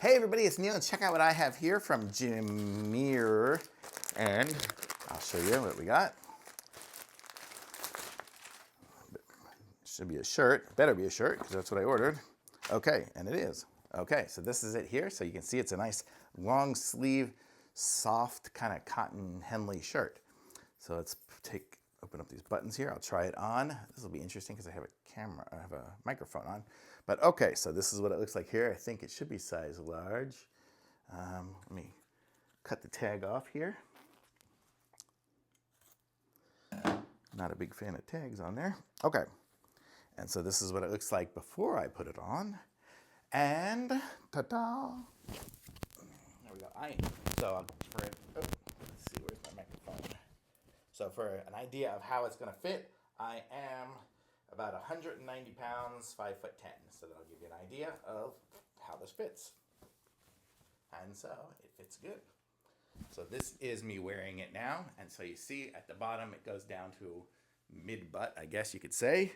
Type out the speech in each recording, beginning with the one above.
Hey everybody, it's Neil, and check out what I have here from JMIERR, and I'll show you what we got. Should be a shirt, better be a shirt, because that's what I ordered. Okay, and it is. Okay, so this is it here, so you can see it's a nice long sleeve, soft kind of cotton Henley shirt. So let's open up these buttons here. I'll try it on. This will be interesting because I have a camera, I have a microphone on. But okay, so this is what it looks like here. I think it should be size large. Let me cut the tag off here. Not a big fan of tags on there. Okay, and so this is what it looks like before I put it on. And ta-da! There we go. Let's see, where's my microphone? So for an idea of how it's going to fit, I am about 190 pounds, 5'10". So that'll give you an idea of how this fits. And so it fits good. So this is me wearing it now. And so you see at the bottom, it goes down to mid-butt, I guess you could say.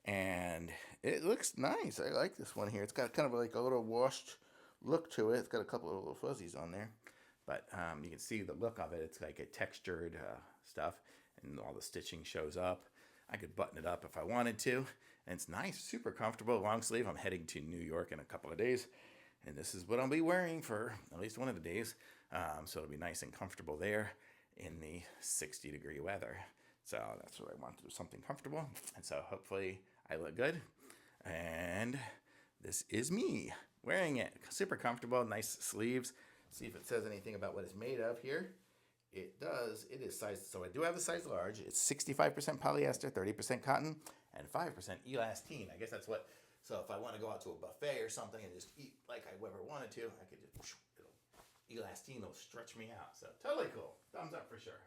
And it looks nice. I like this one here. It's got kind of like a little washed look to it. It's got a couple of little fuzzies on there. But you can see the look of it. It's like a textured stuff, and all the stitching shows up. I could button it up if I wanted to, and it's nice, super comfortable, long sleeve. I'm heading to New York in a couple of days, and this is what I'll be wearing for at least one of the days. So it'll be nice and comfortable there in the 60-degree weather. So that's what I want to do, something comfortable. And so hopefully I look good. And this is me wearing it. Super comfortable, nice sleeves. See if it says anything about what it's made of here. It does. It is size, so I do have a size large. It's 65% polyester, 30% cotton, and 5% elastine. I guess that's what, so if I want to go out to a buffet or something and just eat like I ever wanted to, I could just, elastine will stretch me out. So totally cool. Thumbs up for sure.